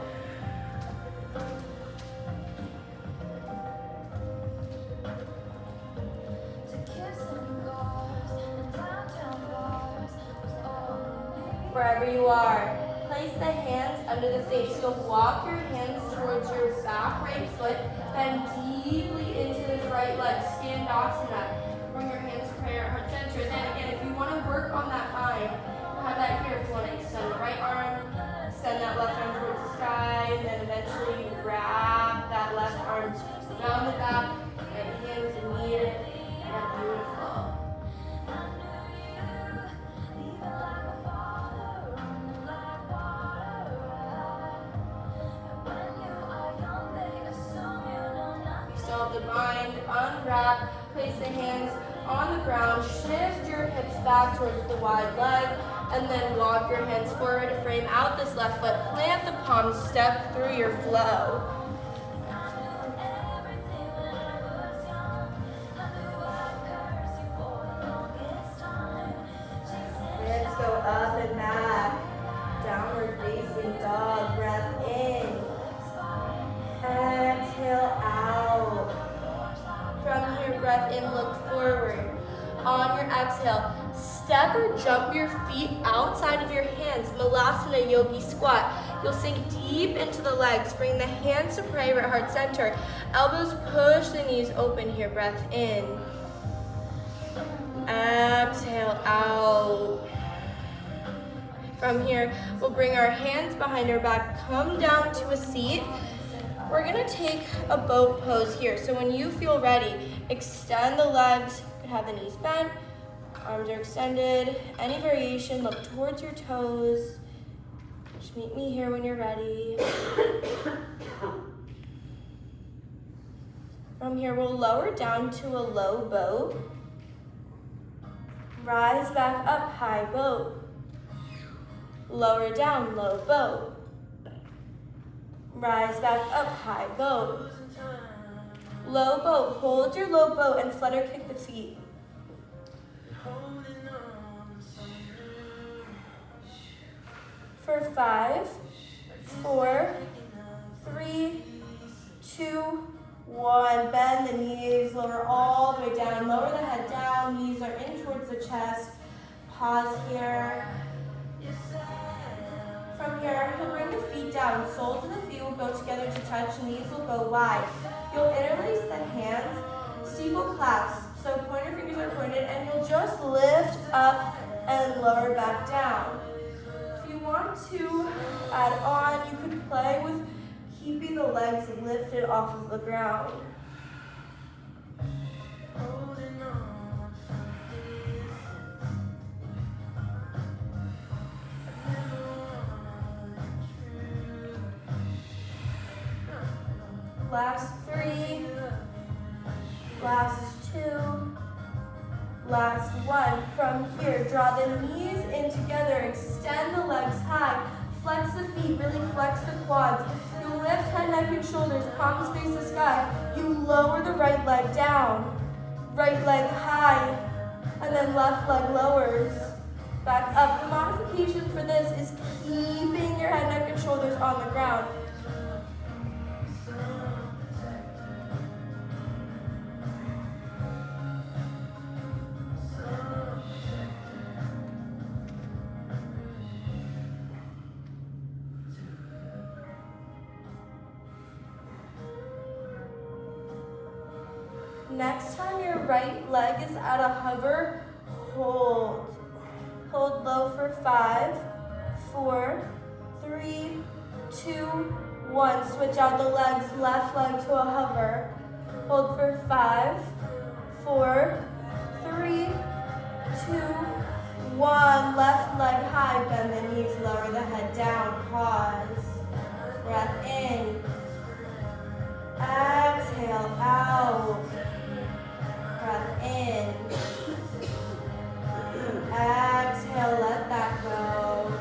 Wherever you are, place the hands under the face. So walk your hands towards your back right foot, bend deeply into this right leg, Skandasana. Bring your hands to prayer heart center. Then again, if you want to work on that bind, have that here. If you want to extend the right arm, extend that left arm towards the sky, and then eventually you grab that left arm around the back, right hand is needed, and beautiful. The bind, unwrap, place the hands on the ground, shift your hips back towards the wide leg, and then walk your hands forward to frame out this left foot. Plant the palms, step through your flow. Hands go up and back. Downward facing dog, breath in. Exhale out. From here, breath in, look forward. On your exhale, step or jump your feet outside of your hands. Malasana Yogi Squat. You'll sink deep into the legs. Bring the hands to prayer at heart center. Elbows push the knees open here. Breath in. Exhale out. From here, we'll bring our hands behind our back. Come down to a seat. We're gonna take a boat pose here. So when you feel ready, extend the legs, you could have the knees bent, arms are extended. Any variation, look towards your toes. Just meet me here when you're ready. From here, we'll lower down to a low boat. Rise back up, high boat. Lower down, low boat. Rise back up, high boat. Low boat, hold your low boat and flutter kick the feet. For 5, 4, 3, 2, 1. Bend the knees, lower all the way down. Lower the head down, knees are in towards the chest. Pause here. From here, you'll bring the feet down. Soles of the feet will go together to touch. Knees will go wide. You'll interlace the hands, steeple clasp. So pointer fingers are pointed, and you'll just lift up and lower back down. If you want to add on, you could play with keeping the legs lifted off of the ground. Last 3, last 2, last 1. From here, draw the knees in together, extend the legs high, flex the feet, really flex the quads. You lift head, neck, and shoulders, palms face the sky. You lower the right leg down, right leg high, and then left leg lowers. Back up. The modification for this is keeping your head, neck, and shoulders on the ground. Next time your right leg is at a hover, hold. Hold low for 5, 4, 3, 2, 1. Switch out the legs, left leg to a hover. Hold for 5, 4, 3, 2, 1. Left leg high, bend the knees, lower the head down, pause. Breath in. Exhale out. Breath in. Exhale, let that go.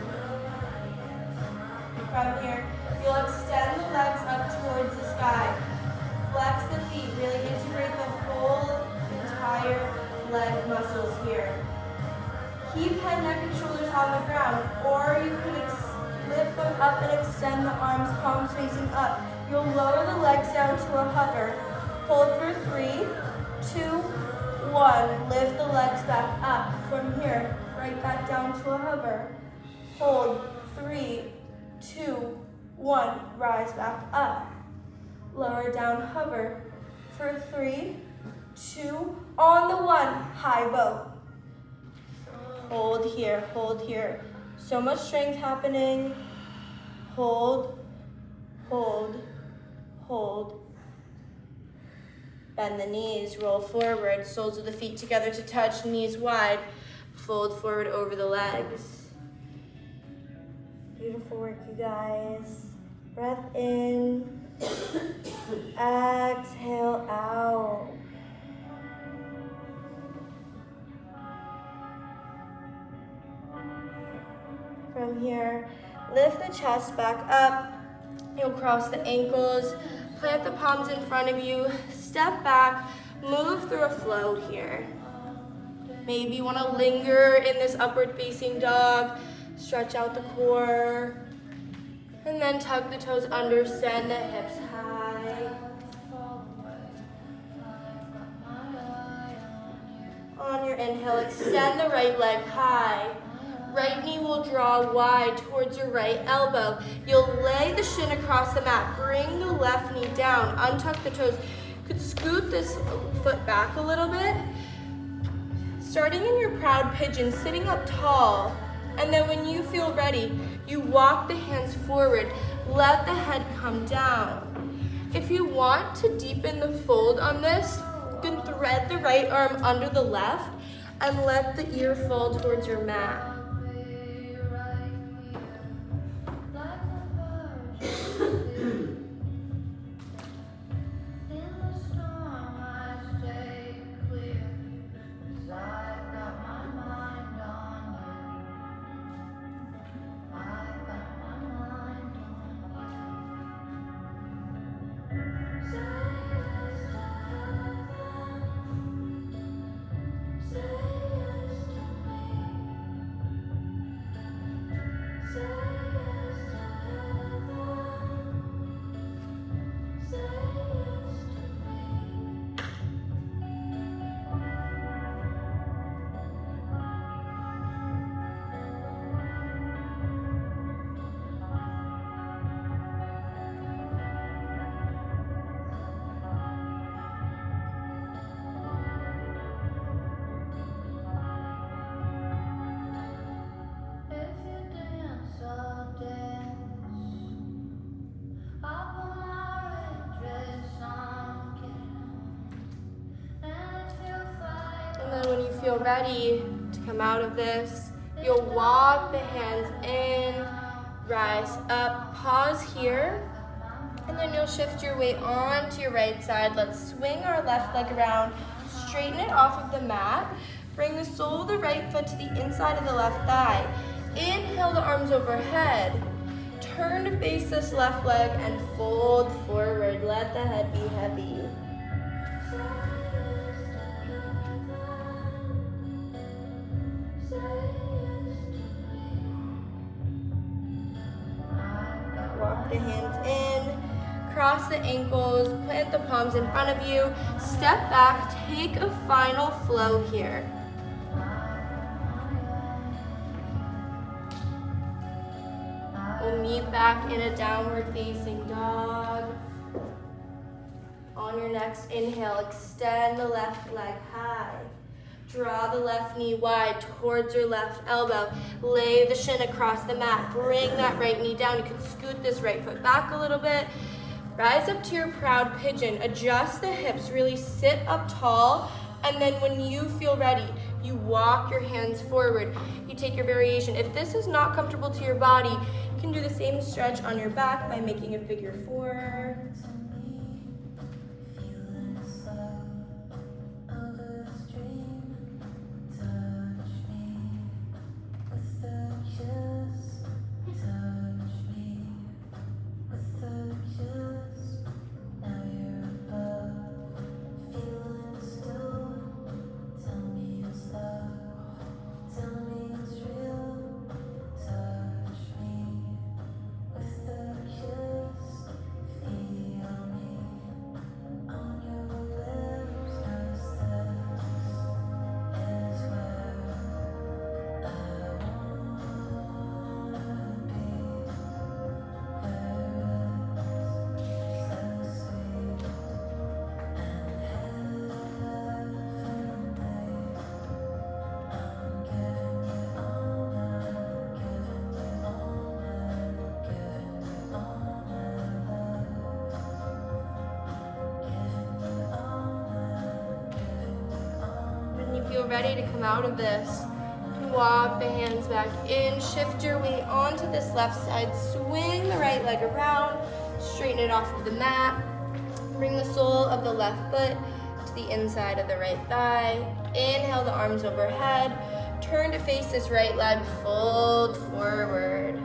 From here, you'll extend the legs up towards the sky. Flex the feet, really integrate the whole entire leg muscles here. Keep head, neck, and shoulders on the ground, or you can lift them up and extend the arms, palms facing up. You'll lower the legs down to a hover. Hold for 3, 2, 1. Lift the legs back up. From here, right back down to a hover. Hold. 3, 2, 1. Rise back up. Lower down, hover. For 3, 2, on the 1. High boat. Hold here, hold here. So much strength happening. Hold, hold, hold. Bend the knees, roll forward, soles of the feet together to touch, knees wide. Fold forward over the legs. Beautiful work, you guys. Breath in. Exhale out. From here, lift the chest back up. You'll cross the ankles, plant the palms in front of you, step back, move through a flow here. Maybe you want to linger in this upward facing dog, stretch out the core, and then tuck the toes under, send the hips high. On your inhale, extend the right leg high. Right knee will draw wide towards your right elbow. You'll lay the shin across the mat. Bring the left knee down. Untuck the toes. You could scoot this foot back a little bit. Starting in your proud pigeon, sitting up tall. And then when you feel ready, you walk the hands forward. Let the head come down. If you want to deepen the fold on this, you can thread the right arm under the left and let the ear fall towards your mat. When you feel ready to come out of this, you'll walk the hands in, rise up, pause here, and then you'll shift your weight onto your right side. Let's swing our left leg around, straighten it off of the mat, bring the sole of the right foot to the inside of the left thigh. Inhale the arms overhead, turn to face this left leg and fold forward. Let the head be heavy. Walk the hands in, cross the ankles, plant the palms in front of you, step back, take a final flow here. We'll meet back in a downward facing dog. On your next inhale, extend the left leg high. Draw the left knee wide towards your left elbow. Lay the shin across the mat. Bring that right knee down. You can scoot this right foot back a little bit. Rise up to your proud pigeon. Adjust the hips. Really sit up tall. And then when you feel ready, you walk your hands forward. You take your variation. If this is not comfortable to your body, you can do the same stretch on your back by making a figure 4. Feel ready to come out of this. You can walk the hands back in, shift your weight onto this left side, swing the right leg around, straighten it off of the mat, bring the sole of the left foot to the inside of the right thigh, inhale the arms overhead, turn to face this right leg, fold forward.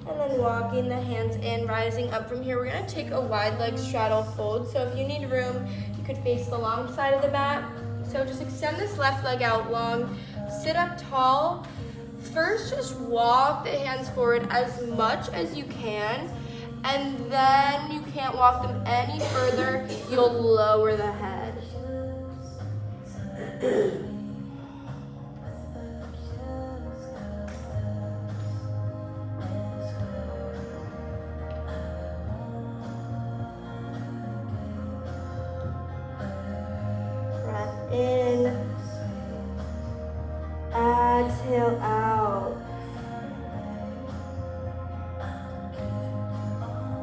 And then walking the hands in, rising up from here. We're gonna take a wide leg straddle fold. So if you need room, you could face the long side of the mat. So just extend this left leg out long, sit up tall. First, just walk the hands forward as much as you can. And then you can't walk them any further. You'll lower the head. In, exhale out.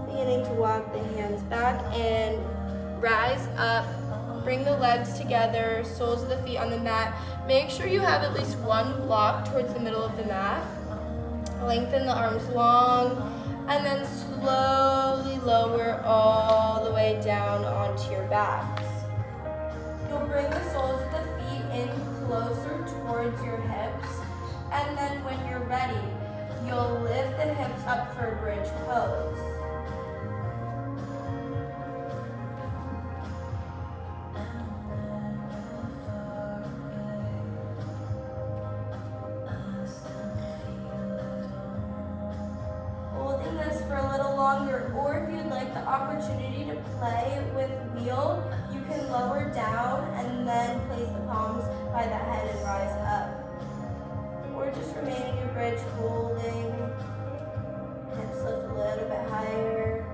Beginning to walk the hands back in, rise up, bring the legs together, soles of the feet on the mat. Make sure you have at least one block towards the middle of the mat. Lengthen the arms long, and then slowly lower all the way down onto your backs. You'll bring the soles of the feet in closer towards your hips, and then when you're ready, you'll lift the hips up for a bridge pose. Holding this for a little longer, or if you'd like the opportunity to play with wheel, you can lower down and then place the palms by the head and rise up. Or just remain in your bridge, holding. Hips lift a little bit higher.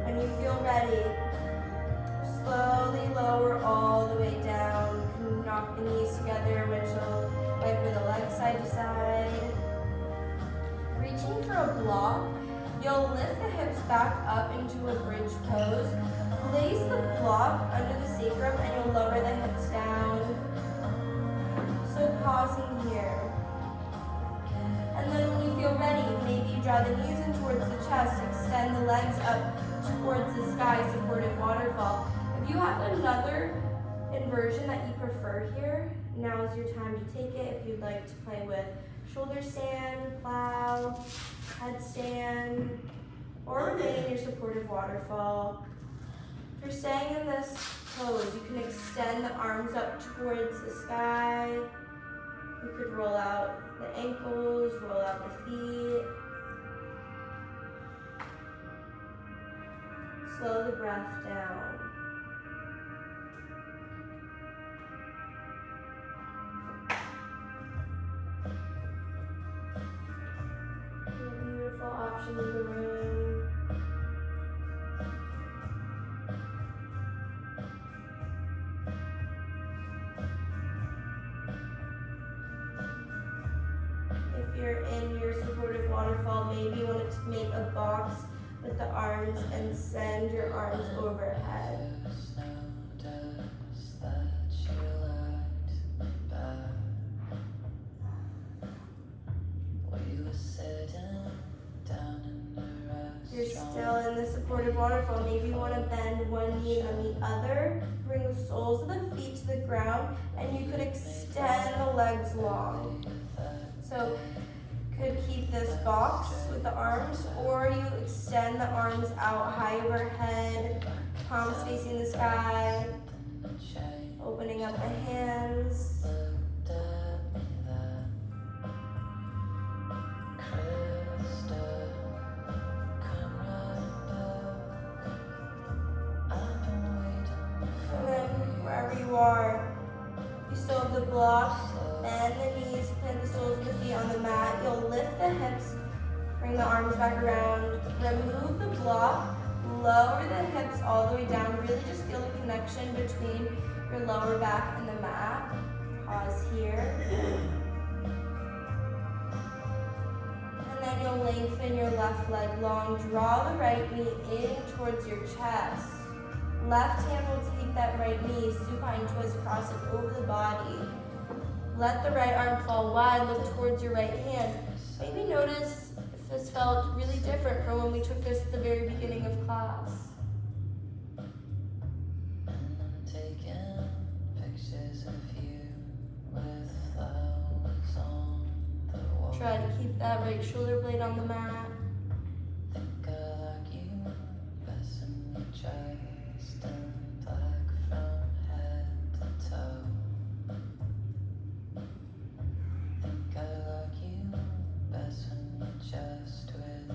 When you feel ready, slowly lower all the way down. You can knock the knees together, windshield wiper the legs side to side. Reaching for a block, you'll lift the hips back up into a bridge pose. Place the block under the sacrum and you'll lower the hips down. So pausing here. And then when you feel ready, maybe you draw the knees in towards the chest, extend the legs up towards the sky, supported waterfall. If you have another inversion that you prefer here, now is your time to take it. If you'd like to play with shoulder stand, plow, headstand, or remain in your supportive waterfall. If you're staying in this pose, you can extend the arms up towards the sky. You could roll out the ankles, roll out the feet. Slow the breath down. Beautiful option in the room. If you're in your supportive waterfall, maybe you want to make a box with the arms and send your arms overhead. You're still in the supportive waterfall. Maybe you want to bend one knee on the other. Bring the soles of the feet to the ground, and you could extend the legs long. So could keep this box with the arms, or you extend the arms out high overhead, palms facing the sky, opening up the hands. And then wherever you are, you still have the block. Bend the knees, plant the soles of the feet on the mat. You'll lift the hips, bring the arms back around, remove the block, lower the hips all the way down. Really just feel the connection between your lower back and the mat. Pause here. And then you'll lengthen your left leg long. Draw the right knee in towards your chest. Left hand will take that right knee, supine twist, cross it over the body. Let the right arm fall wide, look towards your right hand. Maybe notice if this felt really different from when we took this at the very beginning of class. Try to keep that right shoulder blade on the mat.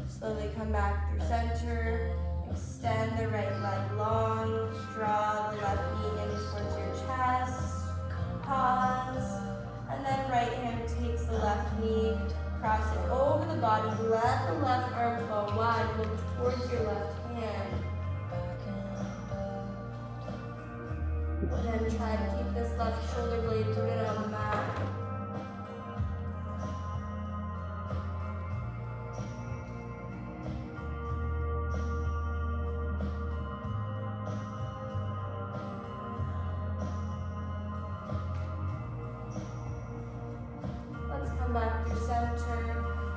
Slowly come back through center. Extend the right leg long. Draw the left knee in towards your chest. Pause. And then right hand takes the left knee. Cross it over the body. Let the left arm fall wide. Look towards your left hand. And then try to keep this left shoulder blade rooted on the mat. Back through center.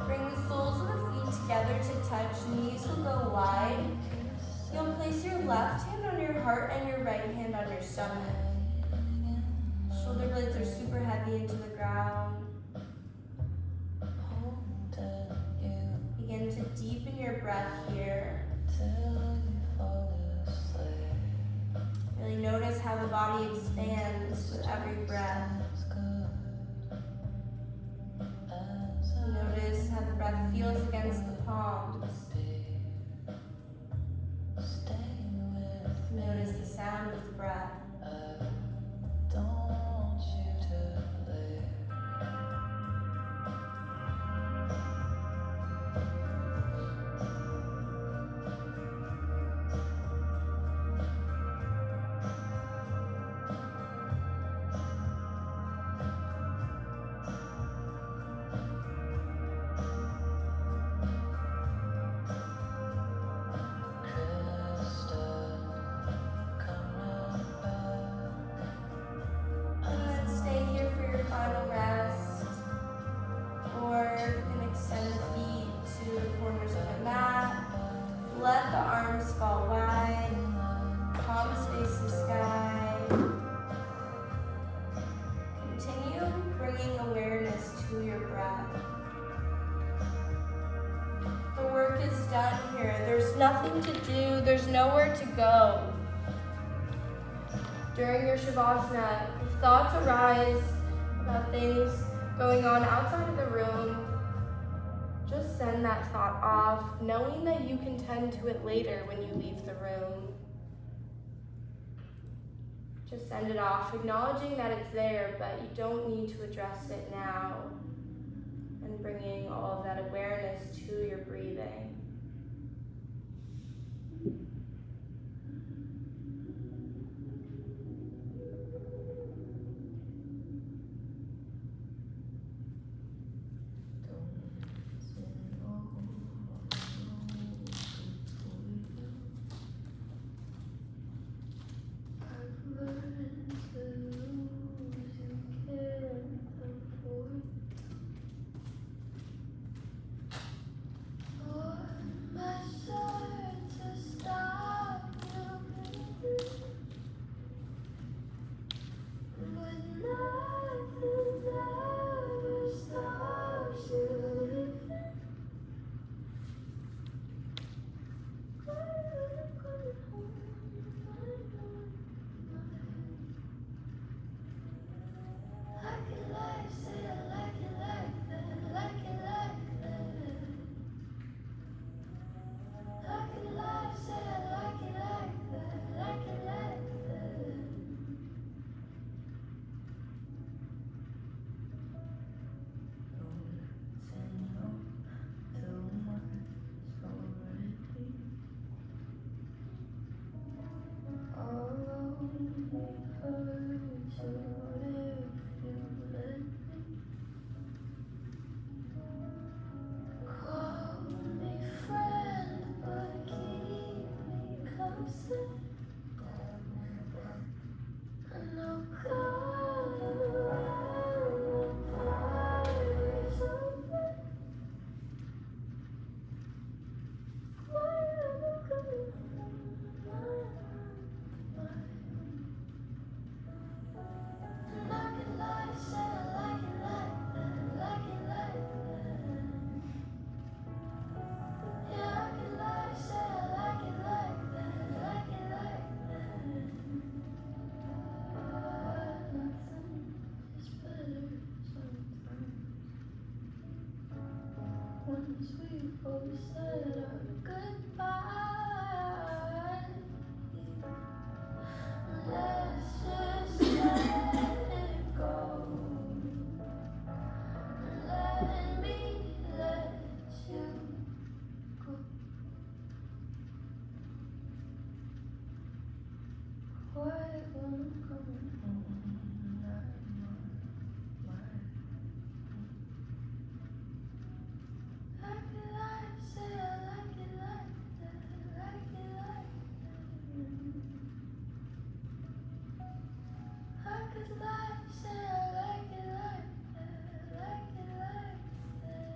Bring the soles of the feet together to touch. Knees will go wide. You'll place your left hand on your heart and your right hand on your stomach. Shoulder blades are super heavy into the ground. Begin to deepen your breath here. Really notice how the body expands with every breath. Notice how the breath feels against the palms. Notice the sound of the breath. Let the arms fall wide, palms face the sky. Continue bringing awareness to your breath. The work is done here. There's nothing to do. There's nowhere to go. During your Shavasana, if thoughts arise about things, Going on outside of the room, just send that thought off, knowing that you can tend to it later when you leave the room. Just send it off, acknowledging that it's there, but you don't need to address it now. And bringing all of that awareness to your breathing. Once we both said our goodbye, let's just let it go. Let me let you go. Quiet when I'm coming home, I could lie, say I like it like that, like it like that. I could lie, say I like it like that, like it like that.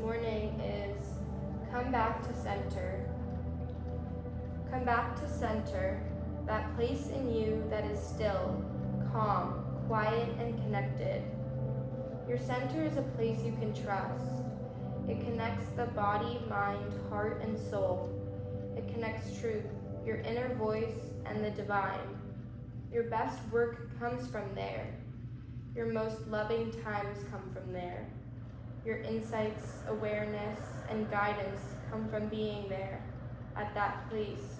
morning is come back to center. Come back to center, that place in you that is still, calm, quiet, and connected. Your center is a place you can trust. It connects the body, mind, heart, and soul. It connects truth, your inner voice, and the divine. Your best work comes from there. Your most loving times come from there. Your insights, awareness, and guidance come from being there, at that place.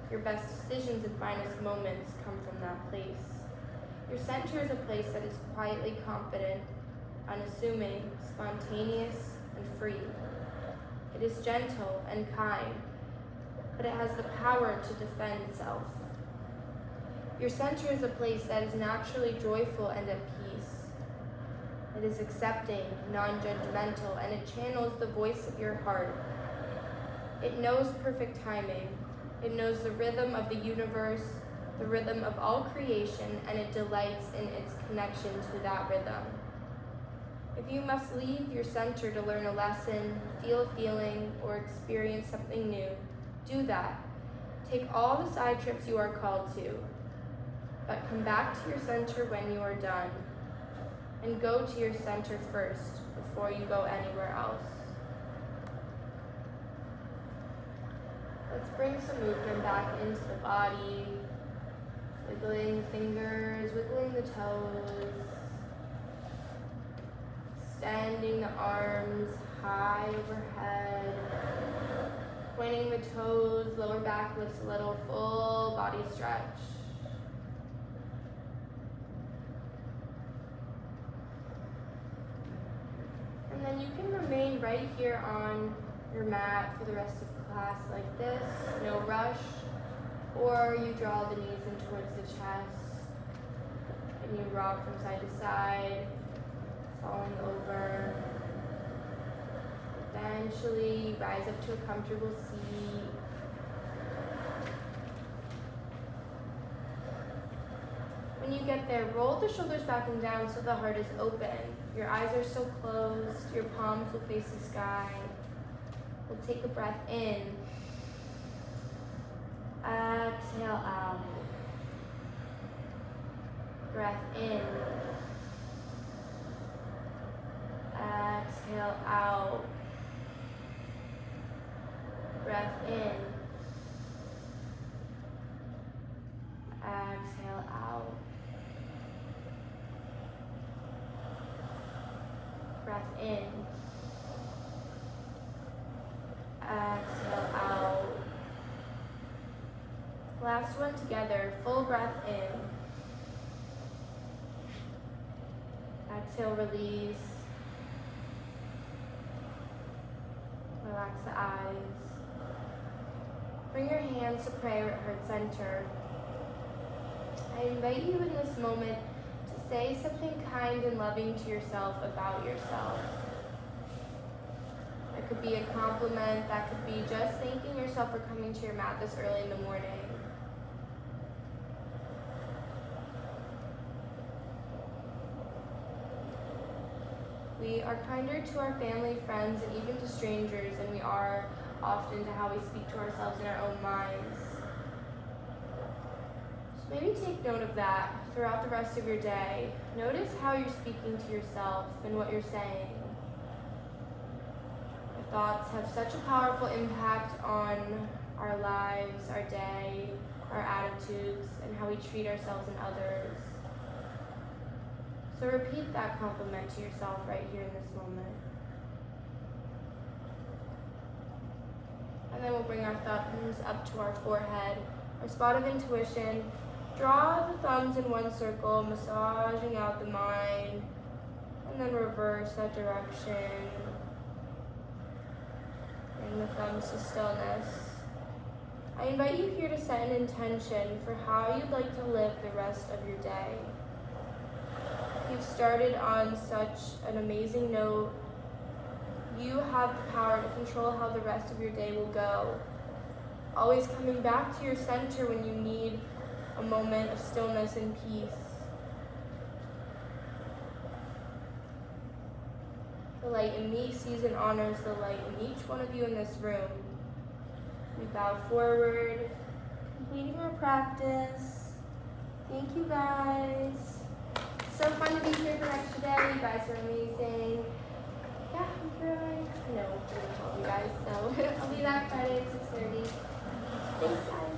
Your best decisions and finest moments come from that place. Your center is a place that is quietly confident, unassuming, spontaneous, and free. It is gentle and kind, but it has the power to defend itself. Your center is a place that is naturally joyful and at peace. It is accepting, non-judgmental, and it channels the voice of your heart. It knows perfect timing. It knows the rhythm of the universe, the rhythm of all creation, and it delights in its connection to that rhythm. If you must leave your center to learn a lesson, feel a feeling, or experience something new, do that. Take all the side trips you are called to, but come back to your center when you are done. And go to your center first before you go anywhere else. Let's bring some movement back into the body. Wiggling the fingers, wiggling the toes. Extending the arms high overhead. Pointing the toes, lower back lifts a little, full body stretch. And then you can remain right here on your mat for the rest of class like this, no rush. Or you draw the knees in towards the chest and you rock from side to side, falling over. Eventually you rise up to a comfortable seat. When you get there, roll the shoulders back and down so the heart is open. Your eyes are still closed, your palms will face the sky. We'll take a breath in. Exhale out. Breath in. Exhale out. Breath in. Exhale out. Breath in. Exhale out. Last one together, full breath in. Exhale, release. Relax the eyes. Bring your hands to prayer at heart center. I invite you in this moment to say something kind and loving to yourself about yourself. That could be a compliment, that could be just thanking yourself for coming to your mat this early in the morning. We are kinder to our family, friends, and even to strangers than we are often to how we speak to ourselves in our own minds. So maybe take note of that throughout the rest of your day. Notice how you're speaking to yourself and what you're saying. Our thoughts have such a powerful impact on our lives, our day, our attitudes, and how we treat ourselves and others. So repeat that compliment to yourself right here in this moment. And then we'll bring our thumbs up to our forehead, our spot of intuition. Draw the thumbs in one circle, massaging out the mind, and then reverse that direction. Bring the thumbs to stillness. I invite you here to set an intention for how you'd like to live the rest of your day. You've started on such an amazing note. You have the power to control how the rest of your day will go. Always coming back to your center when you need a moment of stillness and peace. The light in me sees and honors the light in each one of you in this room. We bow forward, completing our practice. Thank you guys. So fun to be here for extra day. You guys are amazing. Yeah, I'm really, I know, I'm going to tell you guys. So I'll be back Friday at 6:30. Thanks, guys.